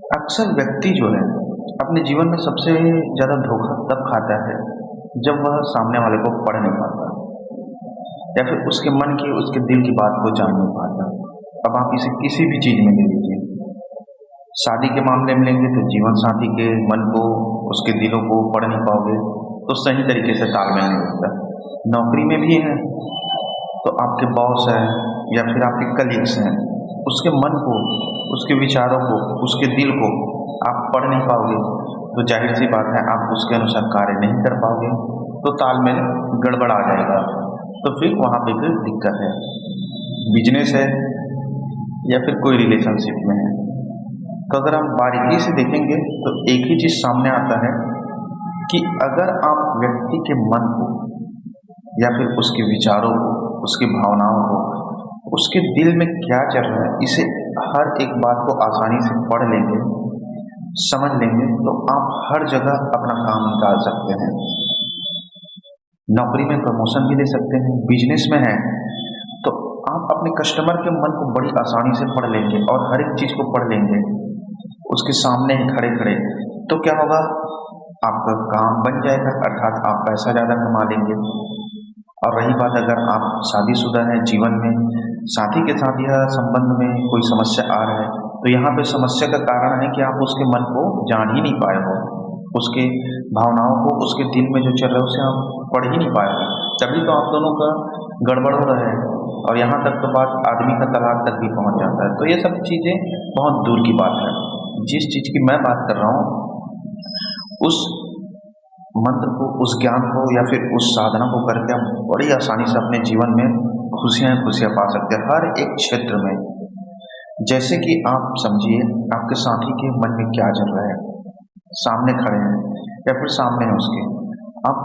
अक्सर व्यक्ति जो है अपने जीवन में सबसे ज़्यादा धोखा तब खाता है जब वह सामने वाले को पढ़ नहीं पाता या फिर उसके मन की उसके दिल की बात को जान नहीं पाता। अब आप इसे किसी भी चीज़ में ले लीजिए, शादी के मामले में लेंगे तो जीवन साथी के मन को उसके दिलों को पढ़ नहीं पाओगे तो सही तरीके से तालमेल नहीं होता। नौकरी में भी है तो आपके बॉस है या फिर आपके कलीग्स हैं, उसके मन को उसके विचारों को उसके दिल को आप पढ़ नहीं पाओगे तो जाहिर सी बात है आप उसके अनुसार कार्य नहीं कर पाओगे तो तालमेल गड़बड़ आ जाएगा। तो फिर वहाँ पे फिर दिक्कत है। बिजनेस है या फिर कोई रिलेशनशिप में है तो अगर हम बारीकी से देखेंगे तो एक ही चीज़ सामने आता है कि अगर आप व्यक्ति के मन को या फिर उसके विचारों को उसकी भावनाओं को उसके दिल में क्या चल रहा है इसे हर एक बात को आसानी से पढ़ लेंगे समझ लेंगे तो आप हर जगह अपना काम निकाल सकते हैं। नौकरी में प्रमोशन भी ले सकते हैं, बिजनेस में है तो आप अपने कस्टमर के मन को बड़ी आसानी से पढ़ लेंगे और हर एक चीज़ को पढ़ लेंगे उसके सामने ही खड़े खड़े। तो क्या होगा, आपका काम बन जाएगा अर्थात आप पैसा ज़्यादा कमा लेंगे। और रही बात अगर आप शादीशुदा हैं, जीवन में साथी के साथ या संबंध में कोई समस्या आ रहा है तो यहाँ पे समस्या का कारण है कि आप उसके मन को जान ही नहीं पाए हो, उसके भावनाओं को उसके दिल में जो चल रहा है उसे आप पढ़ ही नहीं पाए हो, तभी तो आप दोनों का गड़बड़ हो रहा है। और यहाँ तक तो बात आदमी का तलाक तक भी पहुँच जाता है। तो ये सब चीज़ें बहुत दूर की बात है। जिस चीज़ की मैं बात कर रहा हूँ उस मंत्र को, उस ज्ञान को या फिर उस साधना को करके हम बड़ी आसानी से अपने जीवन में खुशियाँ पा सकते हैं हर एक क्षेत्र में। जैसे कि आप समझिए आपके साथी के मन में क्या चल रहा है, सामने खड़े हैं या फिर सामने हैं उसके, आप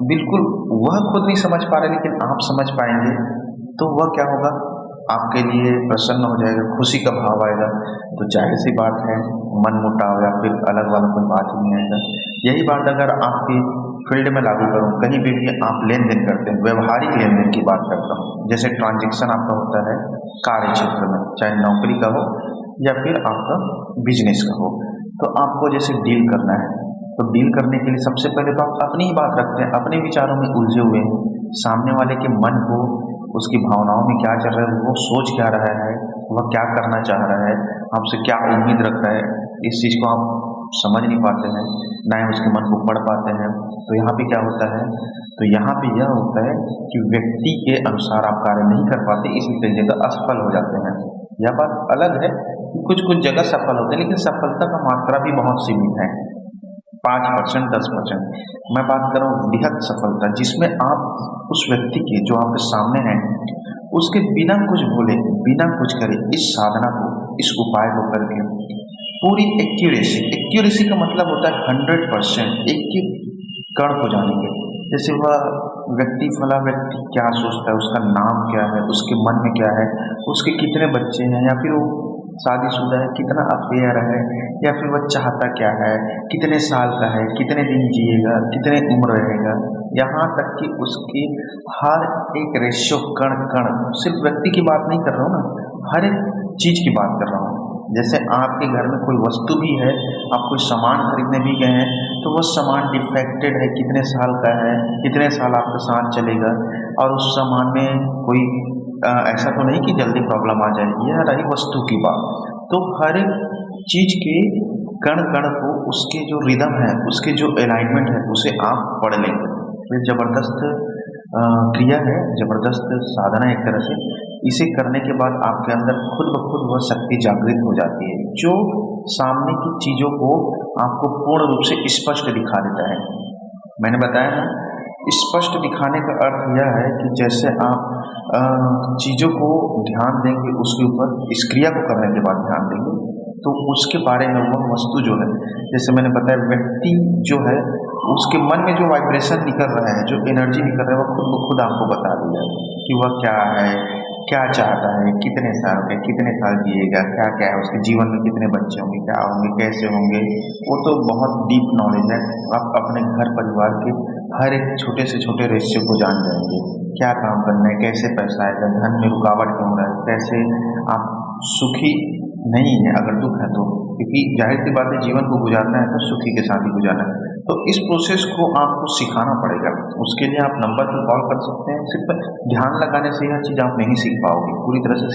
बिल्कुल वह खुद नहीं समझ पा रहे लेकिन आप समझ पाएंगे तो वह क्या होगा, आपके लिए प्रसन्न हो जाएगा, खुशी का भाव आएगा। तो जाहिर सी बात है मन मुटाव या फिर अलग वाला कोई बात ही नहीं आएगा। यही बात अगर आपकी फील्ड में लागू करूँ, कहीं भी आप लेन देन करते हैं, व्यवहारिक लेन देन की बात करता हूँ, जैसे ट्रांजैक्शन आपका होता है कार्य क्षेत्र में, चाहे नौकरी का हो या फिर आपका बिजनेस का हो, तो आपको जैसे डील करना है तो डील करने के लिए सबसे पहले तो आप अपनी ही बात रखते हैं, अपने विचारों में उलझे हुए हैं, सामने वाले के मन को उसकी भावनाओं में क्या चल रहा है, वो सोच क्या रहा है, वह क्या करना चाह रहा है, आपसे क्या उम्मीद रखता है, इस चीज़ को आप समझ नहीं पाते हैं, ना ही उसके मन को पढ़ पाते हैं। तो यहाँ पे क्या होता है, तो यहाँ पे यह होता है कि व्यक्ति के अनुसार आप कार्य नहीं कर पाते, इसलिए कई जगह असफल हो जाते हैं। यह बात अलग है कि कुछ कुछ जगह सफल होते हैं लेकिन सफलता का मात्रा भी बहुत सीमित है, 5%, 10%। मैं बात कर रहा हूँ बृहद सफलता, जिसमें आप उस व्यक्ति के जो आपके सामने हैं उसके बिना कुछ बोले बिना कुछ करे इस साधना को, इस उपाय को करके पूरी एक्यूरेसी का मतलब होता है 100%, एक एक कण को जानेंगे। जैसे वह व्यक्ति फला व्यक्ति क्या सोचता है, उसका नाम क्या है, उसके मन में क्या है, उसके कितने बच्चे हैं या फिर वो शादीशुदा है, कितना अफेयर है या फिर वह चाहता क्या है, कितने साल का है, कितने दिन जिएगा, कितने उम्र रहेगा, यहाँ तक कि उसकी हर एक रेशियो कण कण, सिर्फ व्यक्ति की बात नहीं कर रहा हूँ ना, हर एक चीज़ की बात कर रहा हूँ। जैसे आपके घर में कोई वस्तु भी है, आप कोई सामान खरीदने भी गए हैं तो वह सामान डिफेक्टेड है, कितने साल का है, कितने साल आपके साथ चलेगा, और उस सामान में कोई ऐसा तो नहीं कि जल्दी प्रॉब्लम आ जाएगी, यह रही वस्तु की बात। तो हर एक चीज़ के कण कण को उसके जो रिदम है, उसके जो अलाइनमेंट है उसे आप पढ़ लेंगे। ये ज़बरदस्त क्रिया है, ज़बरदस्त साधना एक तरह से। इसे करने के बाद आपके अंदर खुद ब खुद वह शक्ति जागृत हो जाती है जो सामने की चीज़ों को आपको पूर्ण रूप से स्पष्ट दिखा देता है। मैंने बताया ना, स्पष्ट दिखाने का अर्थ यह है कि जैसे आप चीज़ों को ध्यान देंगे, उसके ऊपर इस क्रिया को करने के बाद ध्यान देंगे तो उसके बारे में वह वस्तु जो है, जैसे मैंने बताया व्यक्ति जो है उसके मन में जो वाइब्रेशन निकल रहा है, जो एनर्जी निकल रहा है, वह खुद ब खुद आपको बता देगा कि वह क्या है, क्या चाहता है, कितने साल के, कितने साल जिएगा, क्या क्या है उसके जीवन में, कितने बच्चे होंगे, क्या होंगे, कैसे होंगे। वो तो बहुत डीप नॉलेज है। आप अपने घर परिवार के हर एक छोटे से छोटे रेशियो को जान जाएंगे, क्या काम करना है, कैसे पैसा आएगा, धन में रुकावट क्यों हो रहा है, कैसे आप सुखी नहीं है, अगर दुख है तो कि क्योंकि जाहिर सी बात है जीवन को गुजारना है तो सुखी के साथ ही गुजारना है। तो इस प्रोसेस को आपको सिखाना पड़ेगा। उसके लिए आप नंबर पर कॉल कर सकते हैं, सिर्फ ध्यान लगाने से यह चीज़ आप नहीं सीख पाओगे, पूरी तरह से